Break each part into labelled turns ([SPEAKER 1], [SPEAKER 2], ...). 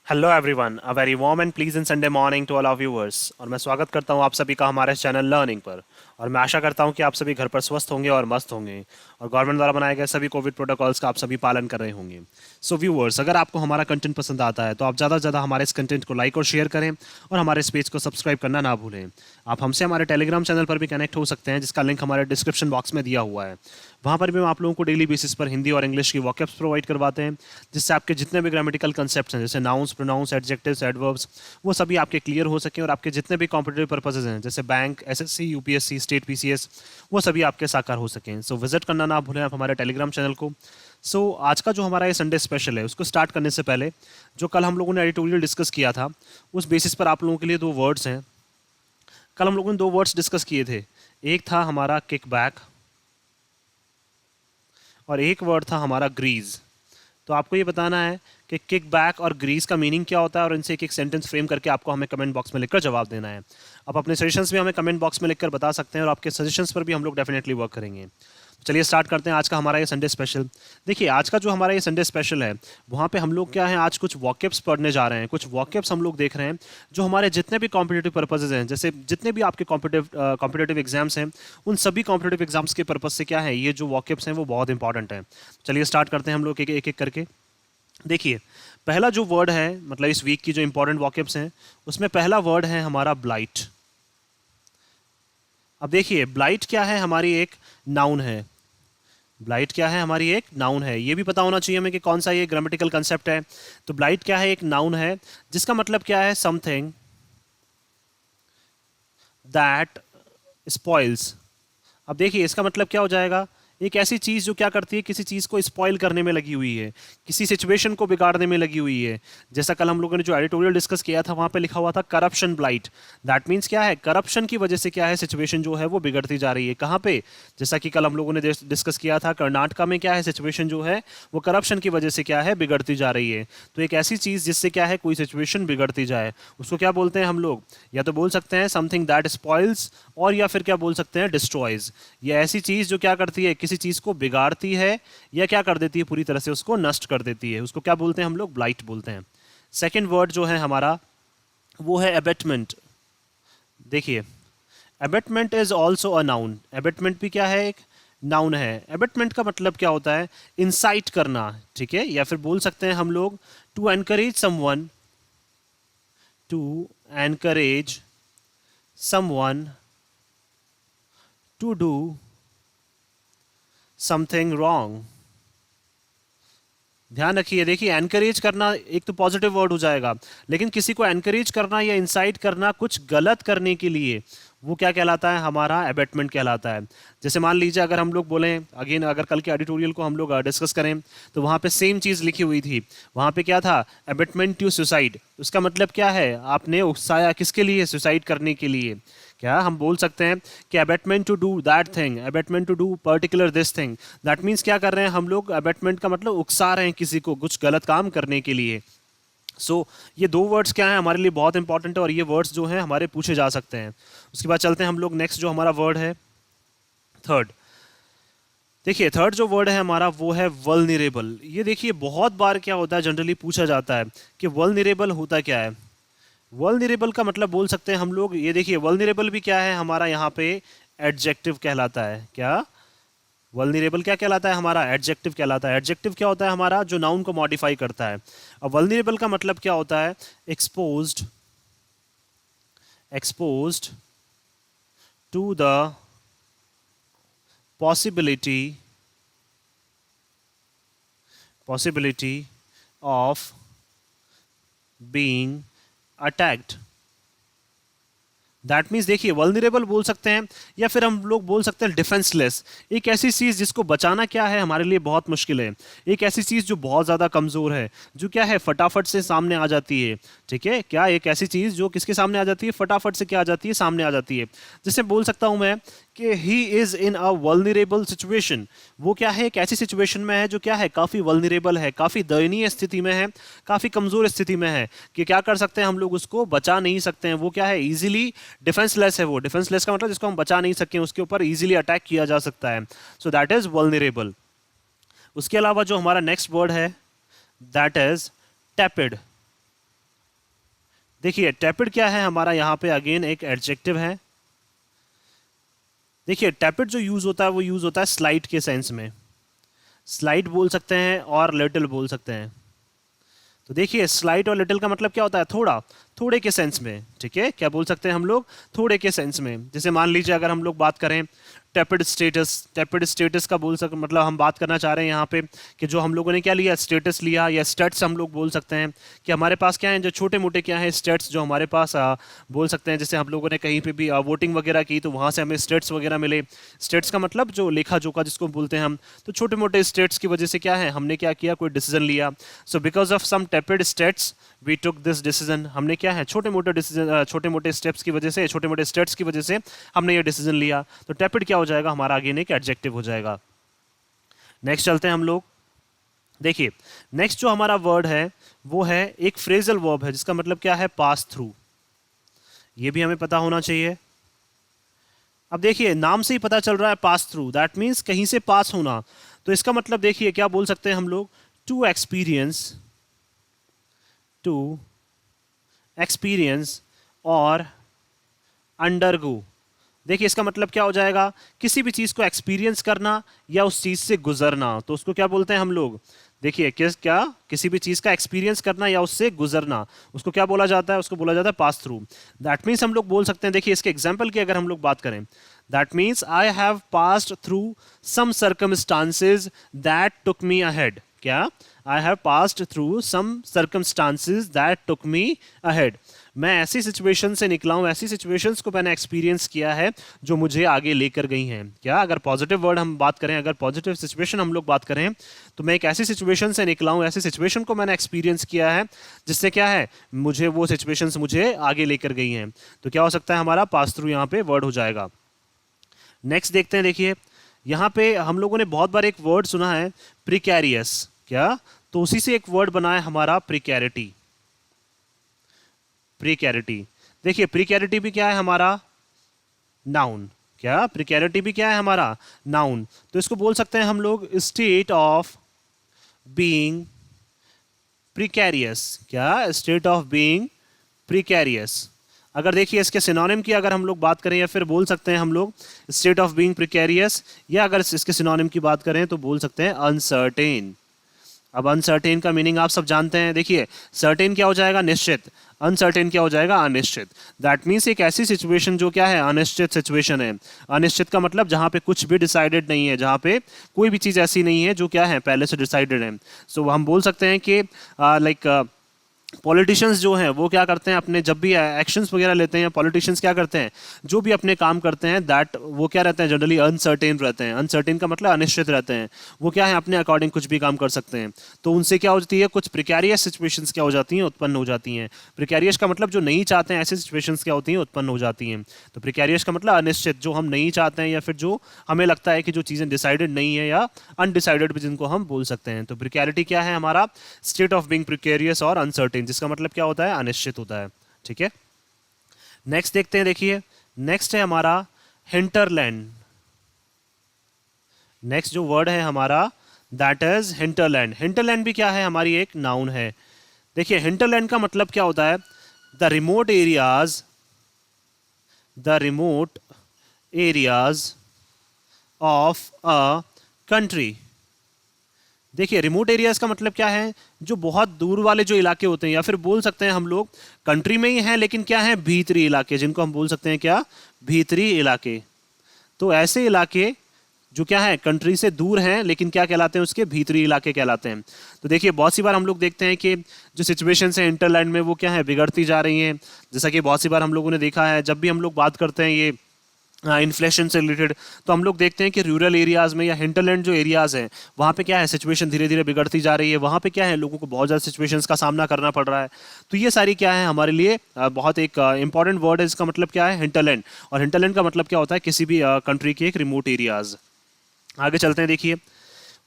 [SPEAKER 1] Hello everyone, a very warm and pleasant Sunday morning to all our viewers. और मैं स्वागत करता हूं आप सभी का हमारे चैनल लर्निंग पर। और मैं आशा करता हूं कि आप सभी घर पर स्वस्थ होंगे और मस्त होंगे और गवर्नमेंट द्वारा बनाए गए सभी कोविड प्रोटोकॉल्स का आप सभी पालन कर रहे होंगे। सो व्यूअर्स, अगर आपको हमारा कंटेंट पसंद आता है तो आप ज़्यादा से ज़्यादा हमारे इस कंटेंट को लाइक और शेयर करें और हमारे इस पेज को सब्सक्राइब करना ना भूलें। आप हमसे हमारे टेलीग्राम चैनल पर भी कनेक्ट हो सकते हैं, जिसका लिंक हमारे डिस्क्रिप्शन बॉक्स में दिया हुआ है। वहाँ पर भी हम आप लोगों को डेली बेसिस पर हिंदी और इंग्लिश की वॉकअप्स प्रोवाइड करवाते हैं, जिससे आपके जितने भी ग्रामेटिकल कंसेप्ट्स हैं, जैसे नाउन्स, प्रोनाउंस, एडजेक्टिव्स, एडवर्ब्स, वो सभी आपके क्लियर हो सकें और आपके जितने भी कॉम्पिटेटिव पर्पसेज हैं, जैसे bank, SSC, UPSC, state PCS, वो सभी आपके साकार हो सकें। सो विजिट करना ना भूलें आप हमारे टेलीग्राम चैनल को। आज का जो हमारा ये संडे स्पेशल है, उसको स्टार्ट करने से पहले जो कल हम लोगों ने एडिटोरियल डिस्कस किया था, उस बेसिस पर आप लोगों के लिए दो वर्ड्स हैं। कल हम लोगों ने दो वर्ड्स डिस्कस किए थे। एक था हमारा किक बैक और एक वर्ड था हमारा ग्रीज। तो आपको ये बताना है कि किक बैक और ग्रीस का मीनिंग क्या होता है और इनसे एक एक सेंटेंस फ्रेम करके आपको हमें कमेंट बॉक्स में लिखकर जवाब देना है। आप अपने सजेशंस भी हमें कमेंट बॉक्स में लिखकर बता सकते हैं और आपके सजेशंस पर भी हम लोग डेफिनेटली वर्क करेंगे। चलिए स्टार्ट करते हैं आज का हमारा ये संडे स्पेशल। देखिए, आज का जो हमारा ये संडे स्पेशल है, वहाँ पे हम लोग क्या है, आज कुछ वॉकअप्स पढ़ने जा रहे हैं। कुछ वॉकअप्स हम लोग देख रहे हैं जो हमारे जितने भी कॉम्पिटेटिव पर्पसेज हैं, जैसे जितने भी आपके कॉम्पिटेटिव एग्जाम्स हैं, उन सभी कॉम्पिटेटिव एग्जाम्स के पर्पज से क्या है, ये जो वॉकअप्स हैं वो बहुत इंपॉर्टेंट है। चलिए स्टार्ट करते हैं हम लोग एक एक करके। देखिए, पहला जो वर्ड है, मतलब इस वीक की जो इंपॉर्टेंट वॉकअप्स हैं, उसमें पहला वर्ड है हमारा ब्लाइट। अब देखिए, ब्लाइट क्या है, हमारी एक नाउन है। ब्लाइट क्या है, हमारी एक नाउन है। ये भी पता होना चाहिए हमें कि कौन सा ये ग्रामेटिकल कंसेप्ट है। तो ब्लाइट क्या है, एक नाउन है, जिसका मतलब क्या है, समथिंग दैट स्पॉइल्स। अब देखिए, इसका मतलब क्या हो जाएगा, एक ऐसी चीज जो क्या करती है, किसी चीज को स्पॉइल करने में लगी हुई है, किसी सिचुएशन को बिगाड़ने में लगी हुई है। जैसा कल हम लोगों ने जो एडिटोरियल डिस्कस किया था, वहां पे लिखा हुआ था करप्शन ब्लाइट। दैट मीन्स क्या है, करप्शन की वजह से क्या है, सिचुएशन जो है वो बिगड़ती जा रही है। कहाँ पे, जैसा कि कल हम लोगों ने डिस्कस किया था, कर्नाटका में क्या है, सिचुएशन जो है वो करप्शन की वजह से क्या है, बिगड़ती जा रही है। तो एक ऐसी चीज जिससे क्या है, कोई सिचुएशन बिगड़ती जाए, उसको क्या बोलते हैं हम लोग, या तो बोल सकते हैं समथिंग दैट स्पॉइल्स, और या फिर क्या बोल सकते हैं, डिस्ट्रॉयज। ये ऐसी चीज जो क्या करती है, किसी चीज को बिगाड़ती है या क्या कर देती है, पूरी तरह से उसको नष्ट कर देती है, उसको क्या बोलते हैं हम लोग, ब्लाइट बोलते हैं। सेकेंड वर्ड जो है हमारा, वो है एबेटमेंट। देखिए, abetment is also a noun. Abetment भी क्या है, एक नाउन है। एबेटमेंट का मतलब क्या होता है, इंसाइट करना, ठीक है, या फिर बोल सकते हैं हम लोग to encourage someone, to encourage someone to do something wrong. ध्यान रखिए, देखिए, एनकरेज करना एक तो पॉजिटिव वर्ड हो जाएगा, लेकिन किसी को एनकरेज करना या इंसाइट करना कुछ गलत करने के लिए, वो क्या कहलाता है, हमारा एबेटमेंट कहलाता है। जैसे मान लीजिए, अगर हम लोग बोलें अगेन, अगर कल के एडिटोरियल को हम लोग डिस्कस करें, तो वहाँ पे सेम चीज़ लिखी हुई थी। वहाँ पे क्या था, एबेटमेंट टू सुसाइड। उसका मतलब क्या है, आपने उकसाया किसके लिए, सुसाइड करने के लिए। क्या हम बोल सकते हैं कि abetment to do that thing, abetment to do particular this thing. That means क्या कर रहे हैं हम लोग, अबेटमेंट का मतलब उकसा रहे हैं किसी को कुछ गलत काम करने के लिए। ये दो वर्ड्स क्या है, हमारे लिए बहुत इंपॉर्टेंट है, और ये वर्ड्स जो हैं हमारे पूछे जा सकते हैं। उसके बाद चलते हैं हम लोग नेक्स्ट, जो हमारा वर्ड है थर्ड। देखिए, थर्ड जो वर्ड है हमारा, वो है वल्नरेबल। ये देखिए, बहुत बार क्या होता है, जनरली पूछा जाता है कि वल्नरेबल होता क्या है। वल्नरेबल का मतलब बोल सकते हैं हम लोग, ये देखिए, वल्नरेबल भी क्या है हमारा, यहाँ पे एडजेक्टिव कहलाता है। क्या, वल्नरेबल क्या कहलाता है, हमारा एडजेक्टिव कहलाता है। एडजेक्टिव क्या होता है, हमारा जो नाउन को मॉडिफाई करता है। अब वल्नरेबल का मतलब क्या होता है, exposed, exposed to the possibility, possibility of being attacked. That means देखिए, वल्नरेबल बोल सकते हैं, या फिर हम लोग बोल सकते हैं डिफेंसलेस। एक ऐसी चीज जिसको बचाना क्या है, हमारे लिए बहुत मुश्किल है। एक ऐसी चीज जो बहुत ज्यादा कमजोर है, जो क्या है, फटाफट से सामने आ जाती है। ठीक है, क्या एक ऐसी चीज जो किसके सामने आ जाती है, फटाफट से क्या आ जाती है, सामने आ जाती है। जैसे बोल सकता हूं मैं कि he is in a vulnerable situation. वो क्या है, एक ऐसी सिचुएशन में है जो क्या है, काफी वल्नरेबल है, काफी दयनीय स्थिति में है, काफी कमजोर स्थिति में है, कि क्या कर सकते हैं हम लोग, उसको बचा नहीं सकते हैं। वो क्या है, इजीली डिफेंसलेस है। वो डिफेंसलेस का मतलब जिसको हम बचा नहीं सकें, उसके ऊपर इजीली अटैक किया जा सकता है। So that is vulnerable. उसके अलावा जो हमारा नेक्स्ट वर्ड है, दैट इज टेपिड। देखिए टेपिड क्या है हमारा यहाँ पे, अगेन एक एडजेक्टिव है। देखिए टेपिड जो यूज होता है वो यूज होता है स्लाइट के सेंस में, स्लाइट बोल सकते हैं और लिटिल बोल सकते हैं। तो देखिए स्लाइट और लिटिल का मतलब क्या होता है, थोड़ा, थोड़े के सेंस में, ठीक है, क्या बोल सकते हैं हम लोग, थोड़े के सेंस में। जैसे मान लीजिए अगर हम लोग बात करें टेपिड स्टेटस, टेपिड स्टेटस का बोल सक मतलब हम बात करना चाह रहे हैं यहाँ पे कि जो हम लोगों ने क्या लिया, स्टेटस लिया, या स्टेट्स हम लोग बोल सकते हैं कि हमारे पास क्या है, जो छोटे मोटे क्या है स्टेट्स जो हमारे पास बोल सकते हैं। जैसे हम लोगों ने कहीं पे भी वोटिंग वगैरह की तो वहाँ से हमें स्टेट्स वगैरह मिले। स्टेट्स का मतलब जो लेखा जोखा जिसको बोलते हैं हम, तो छोटे मोटे स्टेट्स की वजह से क्या है, हमने क्या किया, कोई डिसीजन लिया। So because of some tepid states we took this decision, हमने क्या है, छोटे मोटे डिसीजन, छोटे मोटे स्टेप्स की वजह से, छोटे मोटे स्टेट्स की वजह से हमने ये डिसीजन लिया। तो टेपिड क्या हो जाएगा हमारा, अगेन एक एडजेक्टिव हो जाएगा। नेक्स्ट चलते हैं हम लोग। देखिए नेक्स्ट जो हमारा वर्ड है वो है एक फ्रेजल वर्ब है, जिसका मतलब क्या है, पास थ्रू। ये भी हमें पता होना चाहिए। अब देखिए नाम से ही पता चल रहा है पास थ्रू, दैट मीन्स कहीं से पास होना। तो इसका मतलब देखिए क्या बोल सकते हैं हम लोग, टू एक्सपीरियंस, टू एक्सपीरियंस और अंडरगो। देखिए इसका मतलब क्या हो जाएगा, किसी भी चीज़ को एक्सपीरियंस करना या उस चीज़ से गुजरना, तो उसको क्या बोलते हैं हम लोग। देखिए क्या, किसी भी चीज़ का एक्सपीरियंस करना या उससे गुजरना, उसको क्या बोला जाता है, उसको बोला जाता है पास थ्रू। दैट मीन्स हम लोग बोल सकते हैं, देखिए इसके एग्जाम्पल की अगर हम लोग बात करें, that means I have passed through some circumstances that took me ahead. क्या, I have passed through some circumstances that took me ahead. मैं ऐसी सिचुएशन से निकला हूं, ऐसी सिचुएशंस को मैंने एक्सपीरियंस किया है जो मुझे आगे लेकर गई हैं। क्या, अगर पॉजिटिव वर्ड हम बात करें, अगर पॉजिटिव सिचुएशन हम लोग बात करें, तो मैं एक ऐसी सिचुएशन से निकला हूं, ऐसी सिचुएशन को मैंने एक्सपीरियंस किया है जिससे क्या है, मुझे वो सिचुएशंस मुझे आगे लेकर गई हैं। तो क्या हो सकता है हमारा, पास थ्रू यहाँ पे वर्ड हो जाएगा। नेक्स्ट देखते हैं। देखिए यहाँ पे हम लोगों ने बहुत बार एक वर्ड सुना है प्रिकैरियस। क्या, तो उसी से एक वर्ड बना है हमारा प्रिकैरिटी। प्रिकैरिटी, देखिए प्रिकैरिटी भी क्या है हमारा, नाउन। क्या, प्रिकैरिटी भी क्या है हमारा, नाउन। तो इसको बोल सकते हैं हम लोग स्टेट ऑफ बीइंग प्रिकैरियस। क्या, स्टेट ऑफ बीइंग प्रिकैरियस। अगर देखिए इसके सिनोनिम की अगर हम लोग बात करें, या फिर बोल सकते हैं हम लोग स्टेट ऑफ बीइंग प्रिकैरियस, या अगर इसके सिनोनिम की बात करें तो बोल सकते हैं अनसर्टेन। अब अनसर्टेन का मीनिंग आप सब जानते हैं। देखिए सर्टेन क्या हो जाएगा, निश्चित, अनसर्टेन क्या हो जाएगा, अनिश्चित। दैट मीन्स एक ऐसी सिचुएशन जो क्या है, अनिश्चित सिचुएशन है। अनिश्चित का मतलब जहाँ पे कुछ भी डिसाइडेड नहीं है, जहाँ पे कोई भी चीज़ ऐसी नहीं है जो क्या है, पहले से डिसाइडेड है। सो हम बोल सकते हैं कि लाइक पॉलिटिशियंस जो हैं वो क्या करते हैं, अपने जब भी एक्शंस वगैरह लेते हैं, पॉलिटिशियंस क्या करते हैं, जो भी अपने काम करते हैं, दैट वो क्या रहते हैं, जनरली अनसर्टेन रहते हैं। अनसर्टेन का मतलब अनिश्चित रहते हैं। वो क्या है, अपने अकॉर्डिंग कुछ भी काम कर सकते हैं। तो उनसे क्या होती है, कुछ प्रिकैरियस सिचुएशंस क्या हो जाती हैं, उत्पन्न हो जाती हैं। प्रिकैरियस का मतलब जो नहीं चाहते हैं, ऐसी सिचुएशंस क्या होती हैं, उत्पन्न हो जाती हैं। तो प्रिकैरियस का मतलब अनिश्चित, जो हम नहीं चाहते हैं, या फिर जो हमें लगता है कि जो चीज़ें डिसाइडेड नहीं है, या अनडिसाइडेड भी जिनको हम बोल सकते हैं। तो प्रिकैरिटी क्या है हमारा, स्टेट ऑफ बीइंग प्रिकैरियस और अनसर्टेन, जिसका मतलब क्या होता है, अनिश्चित होता है। ठीक है, नेक्स्ट देखते हैं। देखिए नेक्स्ट है हमारा हिंटरलैंड। नेक्स्ट जो वर्ड है हमारा दैट इज हिंटरलैंड। हिंटरलैंड भी क्या है, हमारी एक नाउन है। देखिए हिंटरलैंड का मतलब क्या होता है, the remote areas, the remote areas of a country. देखिए रिमोट एरियाज का मतलब क्या है, जो बहुत दूर वाले जो इलाके होते हैं, या फिर बोल सकते हैं हम लोग कंट्री में ही हैं लेकिन क्या है, भीतरी इलाके, जिनको हम बोल सकते हैं क्या, भीतरी इलाके। तो ऐसे इलाके जो क्या है, कंट्री से दूर हैं लेकिन क्या कहलाते हैं, उसके भीतरी इलाके कहलाते हैं। तो देखिए बहुत सी बार हम लोग देखते हैं कि जो सिचुएशंस हैं इंटरलैंड में वो क्या है, बिगड़ती जा रही हैं। जैसा कि बहुत सी बार हम लोगों ने देखा है, जब भी हम लोग बात करते हैं ये इन्फ्लेशन से रिलेटेड, तो हम लोग देखते हैं कि रूरल एरियाज़ में या हिंटरलैंड जो एरियाज़ हैं वहाँ पे क्या है, सिचुएशन धीरे धीरे बिगड़ती जा रही है। वहाँ पे क्या है, लोगों को बहुत ज़्यादा सिचुएशंस का सामना करना पड़ रहा है। तो ये सारी क्या है हमारे लिए बहुत एक इंपॉर्टेंट वर्ड है। इसका मतलब क्या है, हिंटरलैंड। और हिंटरलैंड का मतलब क्या होता है, किसी भी कंट्री के एक रिमोट एरियाज़। आगे चलते हैं। देखिए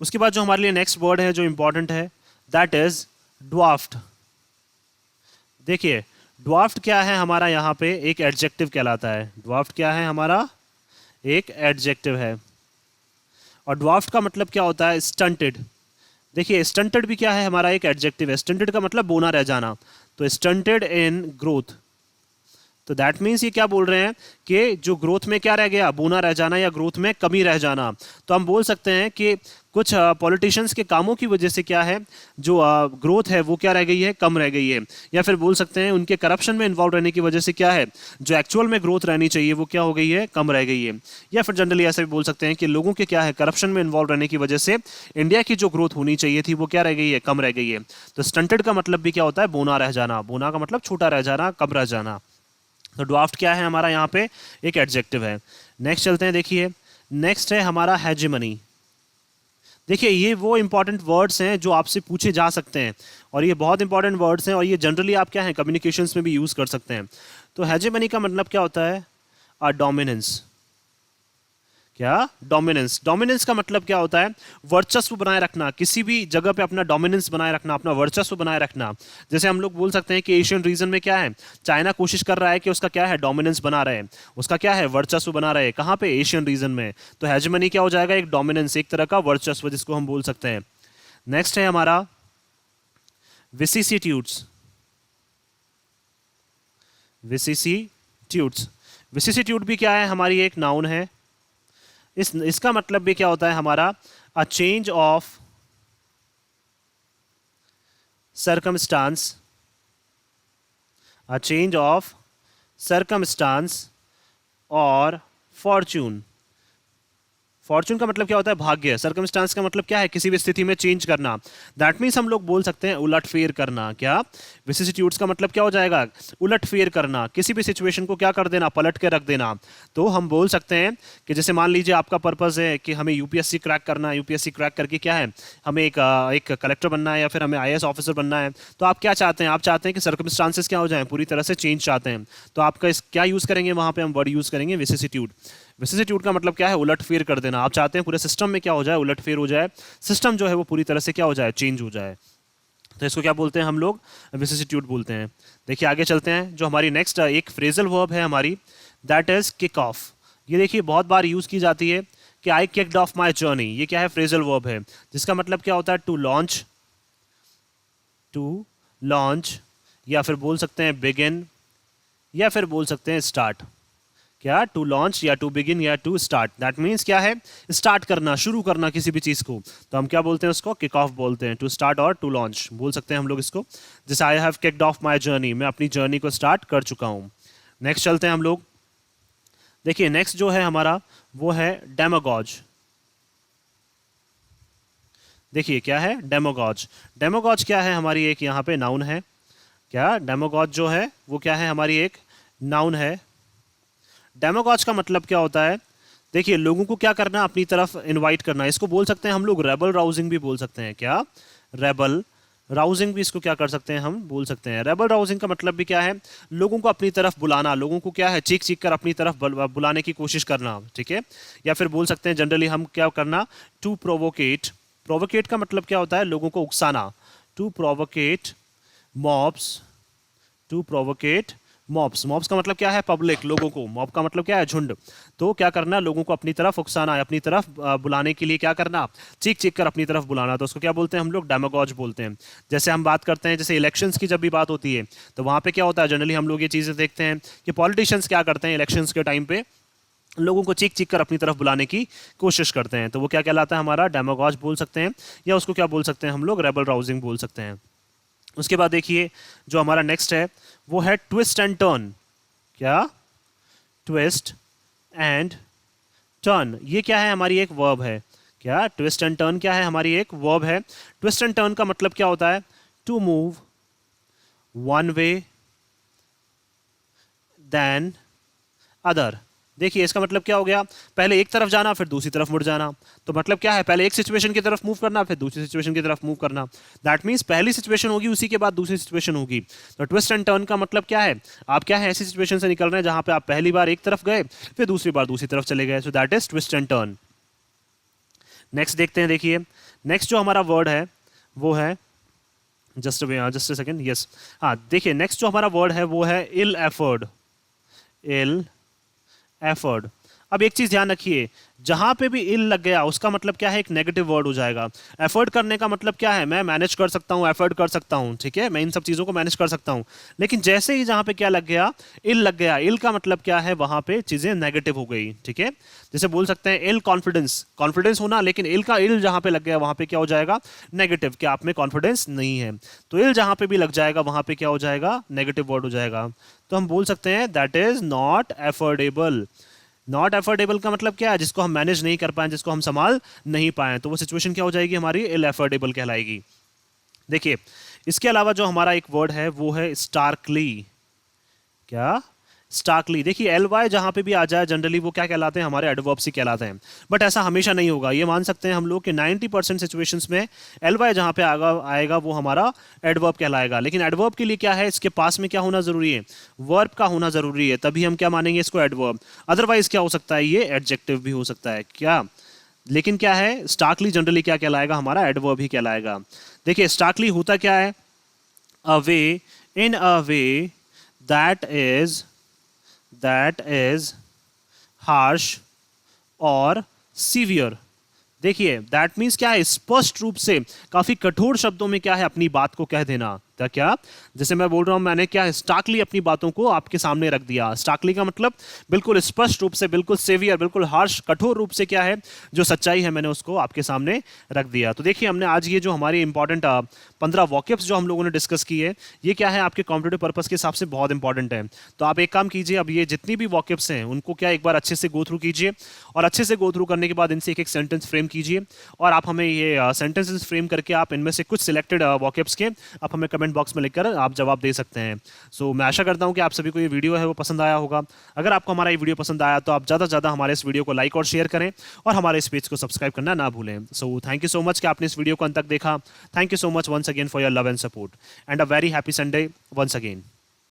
[SPEAKER 1] उसके बाद जो हमारे लिए नेक्स्ट वर्ड है जो इंपॉर्टेंट है, दैट इज ड्वाफ्ट। देखिए ड्वाफ्ट क्या है हमारा, यहाँ पे एक एडजेक्टिव कहलाता है। ड्वाफ्ट क्या है हमारा, एक एडजेक्टिव है। और ड्वाफ्ट का मतलब क्या होता है, स्टंटेड। देखिए स्टंटेड भी क्या है हमारा, एक एडजेक्टिव है। स्टंटेड का मतलब बोना रह जाना। तो स्टंटेड इन ग्रोथ, तो दैट मीन्स ये क्या बोल रहे हैं कि जो ग्रोथ में क्या रह गया, बूना रह जाना या ग्रोथ में कमी रह जाना। तो हम बोल सकते हैं कि कुछ पॉलिटिशियंस के कामों की वजह से क्या है, जो ग्रोथ है वो क्या रह गई है, कम रह गई है। या फिर बोल सकते हैं उनके करप्शन में इन्वॉल्व रहने की वजह से क्या है, जो एक्चुअल में ग्रोथ रहनी चाहिए वो क्या हो गई है, कम रह गई है। या फिर जनरली ऐसे भी बोल सकते हैं कि लोगों के क्या है, करप्शन में इन्वॉल्व रहने की वजह से इंडिया की जो ग्रोथ होनी चाहिए थी वो क्या रह गई है, कम रह गई है। तो स्टंटेड का मतलब भी क्या होता है, बूना रह जाना, बूना का मतलब छोटा रह जाना, कम रह जाना। तो ड्वार्फ्ड क्या है हमारा यहाँ पे, एक एडजेक्टिव है। नेक्स्ट चलते हैं, देखिए नेक्स्ट है हमारा हेजेमनी। देखिए ये वो इंपॉर्टेंट वर्ड्स हैं जो आपसे पूछे जा सकते हैं, और ये बहुत इंपॉर्टेंट वर्ड्स हैं, और ये जनरली आप क्या है कम्युनिकेशंस में भी यूज़ कर सकते हैं। तो हेजेमनी का मतलब क्या होता है, डोमिनेंस। क्या, डोमिनेंस। डोमिनेंस का मतलब क्या होता है, वर्चस्व बनाए रखना, किसी भी जगह पे अपना डोमिनेंस बनाए रखना, अपना वर्चस्व बनाए रखना। जैसे हम लोग बोल सकते हैं कि एशियन रीजन में क्या है, चाइना कोशिश कर रहा है कि उसका क्या है, डोमिनेंस बना रहे, उसका क्या है, वर्चस्व बना रहे, कहाँ पे, एशियन रीजन में। तो हेजेमनी क्या हो जाएगा, एक डोमिनेंस, एक तरह का वर्चस्व जिसको हम बोल सकते हैं। नेक्स्ट है हमारा विसिसिट्यूड्स। विसिसिट्यूड्स, विसिसिट्यूड भी क्या है, हमारी एक नाउन है। इसका मतलब भी क्या होता है हमारा, a change of circumstance, a change of circumstance और फॉर्च्यून। फॉर्चून का मतलब क्या होता है, भाग्य। सर्कमस्टांस का मतलब क्या है, किसी भी स्थिति में चेंज करना। दैट मीन्स हम लोग बोल सकते हैं उलटफेर करना। क्या, विसिसिट्यूड्स का मतलब क्या हो जाएगा, उलटफेर करना, किसी भी सिचुएशन को क्या कर देना, पलट के रख देना। तो हम बोल सकते हैं कि जैसे मान लीजिए आपका पर्पस है कि हमें यूपीएससी क्रैक करना है, यूपीएससी क्रैक करके क्या है, हमें एक कलेक्टर बनना है या फिर हमें आईएएस ऑफिसर बनना है। तो आप क्या चाहते हैं, आप चाहते हैं कि सर्कमस्टांसेस क्या हो जाए, पूरी तरह से चेंज चाहते हैं। तो आपका इस क्या यूज़ करेंगे, वहाँ पे हम वर्ड यूज़ करेंगे विसिसिट्यूड। विसिसिट्यूड का मतलब क्या है, उलटफेर कर देना। आप चाहते हैं पूरे सिस्टम में क्या हो जाए, उलटफेर हो जाए, सिस्टम जो है वो पूरी तरह से क्या हो जाए, चेंज हो जाए। तो इसको क्या बोलते हैं हम लोग, विसिसिट्यूड बोलते हैं। देखिए आगे चलते हैं, जो हमारी नेक्स्ट एक फ्रेजल वर्ब है हमारी, दैट इज किक ऑफ। ये देखिए बहुत बार यूज की जाती है कि आई किक्ड ऑफ माई जर्नी। ये क्या है, फ्रेजल वर्ब है, जिसका मतलब क्या होता है, टू लॉन्च, टू लॉन्च, या फिर बोल सकते हैं बिगिन, या फिर बोल सकते हैं स्टार्ट। क्या, टू लॉन्च या टू बिगिन या टू स्टार्ट, दैट मीन्स क्या है, स्टार्ट करना, शुरू करना किसी भी चीज़ को। तो हम क्या बोलते हैं उसको, किक ऑफ बोलते हैं। टू स्टार्ट और टू लॉन्च बोल सकते हैं हम लोग इसको। जैसे I have kicked of my journey, मैं अपनी जर्नी को स्टार्ट कर चुका हूँ। नेक्स्ट चलते हैं हम लोग, देखिए नेक्स्ट जो है हमारा वो है डेमागॉज। देखिए क्या है, डेमागॉज। डेमागॉज क्या है, हमारी एक यहाँ पे नाउन है। क्या, डेमागॉज जो है वो क्या है, हमारी एक नाउन है। डेमागॉज का मतलब क्या होता है, देखिए लोगों को क्या करना, अपनी तरफ इनवाइट करना। इसको बोल सकते हैं हम लोग रेबल राउजिंग भी बोल सकते हैं। क्या, रेबल राउजिंग भी इसको क्या कर सकते हैं, हम बोल सकते हैं। रेबल राउजिंग का मतलब भी क्या है, लोगों को अपनी तरफ बुलाना, लोगों को क्या है, चीख चीख कर अपनी तरफ बुलाने की कोशिश करना, ठीक है। या फिर बोल सकते हैं जनरली हम क्या करना, टू प्रोवोकेट। प्रोवोकेट का मतलब क्या होता है, लोगों को उकसाना। To provoke mobs, to provoke mobs. Mobs का मतलब क्या है, पब्लिक, लोगों को। मॉब का मतलब क्या है, झुंड। तो क्या करना, लोगों को अपनी तरफ उकसाना, अपनी तरफ बुलाने के लिए क्या करना, चीख चीख कर अपनी तरफ बुलाना। तो उसको क्या बोलते हैं हम लोग, डेमागॉज बोलते हैं। जैसे हम बात करते हैं, जैसे इलेक्शंस की जब भी बात होती है तो वहाँ पे क्या होता है, जनरली हम लोग ये चीज़ें देखते हैं कि पॉलिटिशियंस क्या करते हैं इलेक्शंस के टाइम पे, लोगों को चीख चीख कर अपनी तरफ बुलाने की कोशिश करते हैं। तो वो क्या कहलाता है, हमारा डेमागॉज बोल सकते हैं, या उसको क्या बोल सकते हैं हम लोग, रेबल राउजिंग बोल सकते हैं। उसके बाद देखिए जो हमारा नेक्स्ट है वो है ट्विस्ट एंड टर्न। क्या, ट्विस्ट एंड टर्न, ये क्या है, हमारी एक वर्ब है। क्या, ट्विस्ट एंड टर्न क्या है, हमारी एक वर्ब है। ट्विस्ट एंड टर्न का मतलब क्या होता है, to move one way then other. देखिए इसका मतलब क्या हो गया, पहले एक तरफ जाना फिर दूसरी तरफ मुड़ जाना। तो मतलब क्या है, पहले एक सिचुएशन की तरफ मूव करना फिर दूसरी सिचुएशन की तरफ मूव करना। दैट मीन्स पहली सिचुएशन होगी उसी के बाद दूसरी सिचुएशन होगी। तो ट्विस्ट एंड टर्न का मतलब क्या है, आप क्या है, ऐसी सिचुएशन से निकल रहे हैं जहां पे आप पहली बार एक तरफ गए फिर दूसरी बार दूसरी तरफ चले गए। So that is twist and turn. Next देखते हैं, देखिए नेक्स्ट जो हमारा वर्ड है वो है, जस्ट अ सेकेंड, यस, हाँ देखिए नेक्स्ट जो हमारा वर्ड है वो है इल एफर्ड। इल एफर्ड। अब एक चीज ध्यान रखिए, जहां पे भी इल लग गया उसका मतलब क्या है, एक नेगेटिव वर्ड हो जाएगा। एफर्ट करने का मतलब क्या है, मैं मैनेज कर सकता हूं, एफर्ट कर सकता हूं, ठीक है, मैं इन सब चीजों को मैनेज कर सकता हूं। लेकिन जैसे ही जहां पे क्या लग गया, इल लग गया, इल का मतलब क्या है, वहां पे चीजें नेगेटिव हो गई, ठीक है। जैसे बोल सकते हैं इल कॉन्फिडेंस, कॉन्फिडेंस होना, लेकिन इल का इल जहां पे लग गया वहां पे क्या हो जाएगा, नेगेटिव, कि आप में कॉन्फिडेंस नहीं है। तो इल जहां पे भी लग जाएगा वहां पे क्या हो जाएगा, नेगेटिव वर्ड हो जाएगा। तो हम बोल सकते हैं that is not affordable. Not affordable का मतलब क्या है, जिसको हम मैनेज नहीं कर पाए, जिसको हम संभाल नहीं पाए, तो वो सिचुएशन क्या हो जाएगी हमारी, इल एफोर्डेबल कहलाएगी। देखिए, इसके अलावा जो हमारा एक वर्ड है वो है स्टार्कली। क्या, स्टार्कली। देखिए एल वाई जहां पे भी आ जाए जनरली वो क्या कहलाते हैं, हमारे एडवर्ब्स ही कहलाते हैं। बट ऐसा हमेशा नहीं होगा, ये मान सकते हैं हम लोग कि 90% सिचुएशंस में एल वाई जहां पे आएगा वो हमारा एडवर्ब कहलाएगा। लेकिन एडवर्ब के लिए क्या है, इसके पास में क्या होना जरूरी है, वर्ब का होना जरूरी है, तभी हम क्या मानेंगे इसको एडवर्ब। अदरवाइज क्या हो सकता है, ये एडजेक्टिव भी हो सकता है क्या। लेकिन क्या है, स्टार्कली जनरली क्या कहलाएगा, हमारा एडवर्ब ही कहलाएगा। देखिए स्टार्कली होता क्या है, अ वे, इन अ वे that is harsh और सीवियर। देखिए दैट मीन्स क्या है, स्पष्ट रूप से काफी कठोर शब्दों में क्या है अपनी बात को कह देना। क्या, जैसे मैं बोल रहा हूं, मैंने क्या है स्टार्कली अपनी बातों को आपके सामने रख दिया। स्टार्कली का मतलब बिल्कुल स्पष्ट रूप से, बिल्कुल सेवियर, बिल्कुल हार्श, कठोर रूप से क्या है, जो सच्चाई है मैंने उसको आपके सामने रख दिया। तो देखिए हमने आज ये जो हमारी इंपॉर्टेंट 15 वॉक्यब्स जो हम लोगों ने डिस्कस की है, ये क्या है आपके कॉम्पिटेटिव पर्पस के हिसाब से बहुत इंपॉर्टेंट है। तो आप एक काम कीजिए, अब ये जितनी भी वॉक्यब्स हैं उनको क्या एक बार अच्छे से गो थ्रू कीजिए, और अच्छे से गो थ्रू करने के बाद इनसे एक एक सेंटेंस फ्रेम कीजिए, और आप हमें ये सेंटेंसेस फ्रेम करके आप इनमें से कुछ सिलेक्टेड वॉक्यब्स के आप हमें कमेंट बॉक्स में लिखकर आप जवाब दे सकते हैं। सो मैं आशा करता हूं कि आप सभी को ये वीडियो है वो पसंद आया होगा। अगर आपको हमारा ये वीडियो पसंद आया तो आप ज़्यादा से ज़्यादा हमारे इस वीडियो को लाइक और शेयर करें, और हमारे इस पेज को सब्सक्राइब करना ना भूलें। So thank you so much कि आपने इस वीडियो को अंत तक देखा। Thank you so much once again for your love and support, and a very happy Sunday once again.